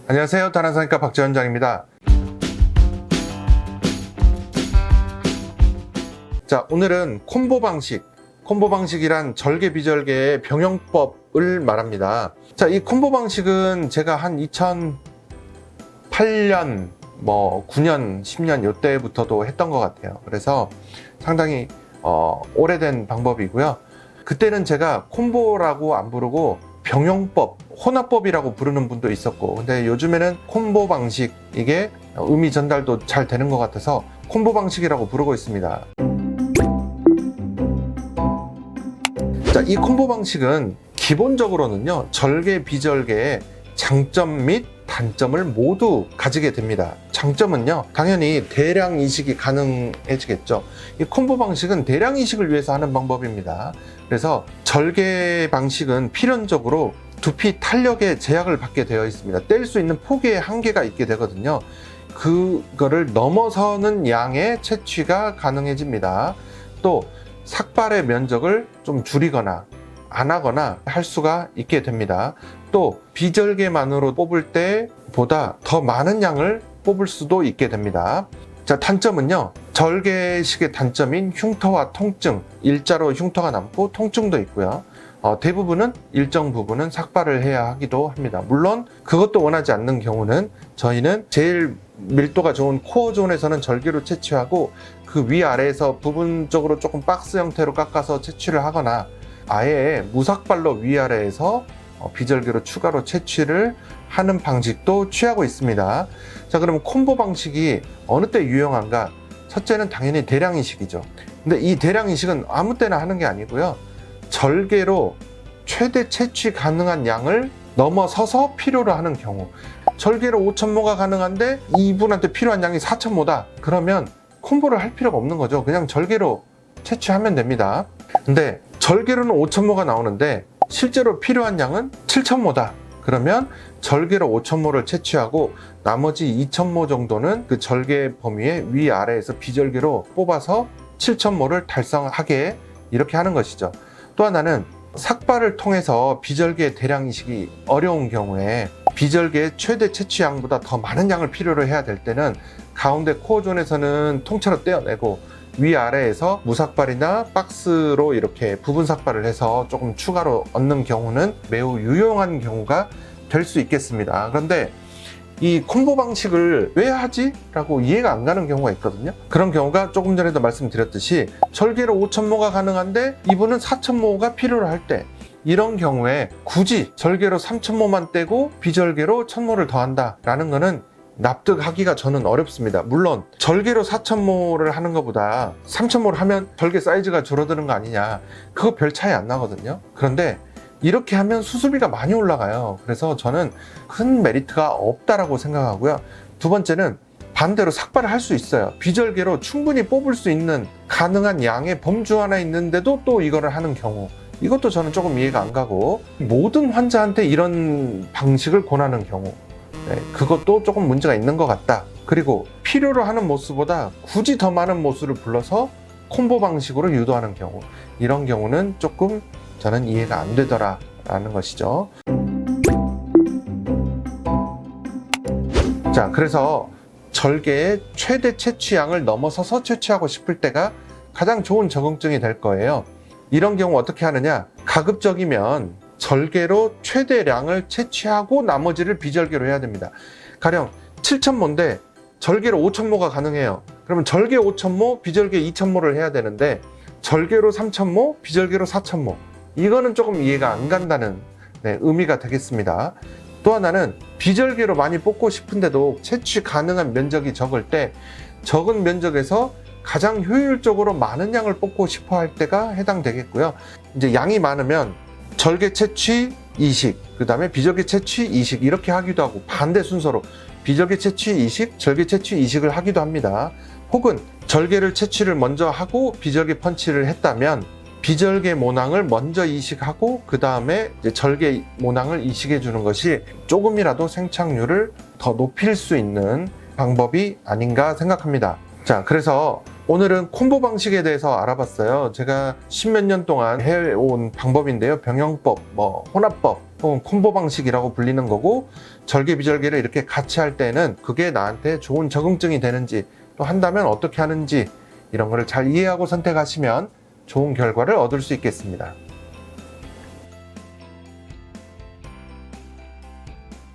안녕하세요. 다나사니까 박재원장입니다. 자, 오늘은 콤보 방식이란 절개 비절개의 병용법을 말합니다. 자, 이 콤보 방식은 제가 한 2008년, 9년, 10년 요때부터도 했던 것 같아요. 그래서 상당히 오래된 방법이고요. 그때는 제가 콤보라고 안 부르고 병용법, 혼합법이라고 부르는 분도 있었고, 근데 요즘에는 콤보 방식, 이게 의미 전달도 잘 되는 것 같아서 콤보 방식이라고 부르고 있습니다. 자, 이 콤보 방식은 기본적으로는요, 절개, 비절개의 장점 및 단점을 모두 가지게 됩니다. 장점은요, 당연히 대량 이식이 가능해지겠죠. 이 콤보 방식은 대량 이식을 위해서 하는 방법입니다. 그래서 절개 방식은 필연적으로 두피 탄력에 제약을 받게 되어 있습니다. 뗄 수 있는 폭의 한계가 있게 되거든요. 그거를 넘어서는 양의 채취가 가능해집니다. 또 삭발의 면적을 좀 줄이거나 안 하거나 할 수가 있게 됩니다. 또 비절개만으로 뽑을 때보다 더 많은 양을 뽑을 수도 있게 됩니다. 자, 단점은요, 절개식의 단점인 흉터와 통증, 일자로 흉터가 남고 통증도 있고요. 대부분은 일정 부분은 삭발을 해야 하기도 합니다. 물론 그것도 원하지 않는 경우는 저희는 제일 밀도가 좋은 코어 존에서는 절개로 채취하고 그 위아래에서 부분적으로 조금 박스 형태로 깎아서 채취를 하거나 아예 무삭발로 위아래에서 비절개로 추가로 채취를 하는 방식도 취하고 있습니다. 자, 그러면 콤보 방식이 어느 때 유용한가? 첫째는 당연히 대량 이식이죠. 근데 이 대량 이식은 아무 때나 하는 게 아니고요. 절개로 최대 채취 가능한 양을 넘어서서 필요로 하는 경우, 절개로 5,000모가 가능한데 이분한테 필요한 양이 4,000모다. 그러면 콤보를 할 필요가 없는 거죠. 그냥 절개로 채취하면 됩니다. 근데 절개로는 5,000모가 나오는데 실제로 필요한 양은 7,000모다. 그러면 절개로 5,000모를 채취하고 나머지 2,000모 정도는 그 절개 범위의 위아래에서 비절개로 뽑아서 7,000모를 달성하게 이렇게 하는 것이죠. 또 하나는 삭발을 통해서 비절개 대량 이식이 어려운 경우에 비절개의 최대 채취량보다 더 많은 양을 필요로 해야 될 때는 가운데 코어존에서는 통째로 떼어내고 위아래에서 무삭발이나 박스로 이렇게 부분 삭발을 해서 조금 추가로 얻는 경우는 매우 유용한 경우가 될 수 있겠습니다. 그런데 이 콤보 방식을 왜 하지? 라고 이해가 안 가는 경우가 있거든요. 그런 경우가 조금 전에도 말씀드렸듯이 절개로 5,000모가 가능한데 이분은 4,000모가 필요로 할 때, 이런 경우에 굳이 절개로 3,000모만 떼고 비절개로 1,000모를 더한다 라는 거는 납득하기가 저는 어렵습니다. 물론 절개로 4,000모를 하는 것보다 3,000모를 하면 절개 사이즈가 줄어드는 거 아니냐, 그거 별 차이 안 나거든요. 그런데 이렇게 하면 수술비가 많이 올라가요. 그래서 저는 큰 메리트가 없다라고 생각하고요. 두 번째는 반대로 삭발을 할 수 있어요. 비절개로 충분히 뽑을 수 있는 가능한 양의 범주 하나 있는데도 또 이거를 하는 경우, 이것도 저는 조금 이해가 안 가고, 모든 환자한테 이런 방식을 권하는 경우, 그것도 조금 문제가 있는 것 같다. 그리고 필요로 하는 모수보다 굳이 더 많은 모수를 불러서 콤보 방식으로 유도하는 경우, 이런 경우는 조금 저는 이해가 안 되더라 라는 것이죠. 자, 그래서 절개의 최대 채취량을 넘어서서 채취하고 싶을 때가 가장 좋은 적응증이 될 거예요. 이런 경우 어떻게 하느냐, 가급적이면 절개로 최대량을 채취하고 나머지를 비절개로 해야 됩니다. 가령 7,000모인데 절개로 5,000모가 가능해요. 그러면 절개 5,000모, 비절개 2,000모를 해야 되는데 절개로 3,000모, 비절개로 4,000모, 이거는 조금 이해가 안 간다는 의미가 되겠습니다. 또 하나는 비절개로 많이 뽑고 싶은데도 채취 가능한 면적이 적을 때 적은 면적에서 가장 효율적으로 많은 양을 뽑고 싶어 할 때가 해당되겠고요. 이제 양이 많으면 절개 채취 이식, 그 다음에 비절개 채취 이식, 이렇게 하기도 하고, 반대 순서로 비절개 채취 이식, 절개 채취 이식을 하기도 합니다. 혹은 절개를 채취를 먼저 하고 비절개 펀치를 했다면 비절개 모낭을 먼저 이식하고 그 다음에 절개 모낭을 이식해 주는 것이 조금이라도 생착률을 더 높일 수 있는 방법이 아닌가 생각합니다. 자, 그래서 오늘은 콤보 방식에 대해서 알아봤어요. 제가 십몇 년 동안 해온 방법인데요. 병용법, 혼합법, 혹은 콤보 방식이라고 불리는 거고, 절개비절개를 이렇게 같이 할 때는 그게 나한테 좋은 적응증이 되는지, 또 한다면 어떻게 하는지 이런 거를 잘 이해하고 선택하시면 좋은 결과를 얻을 수 있겠습니다.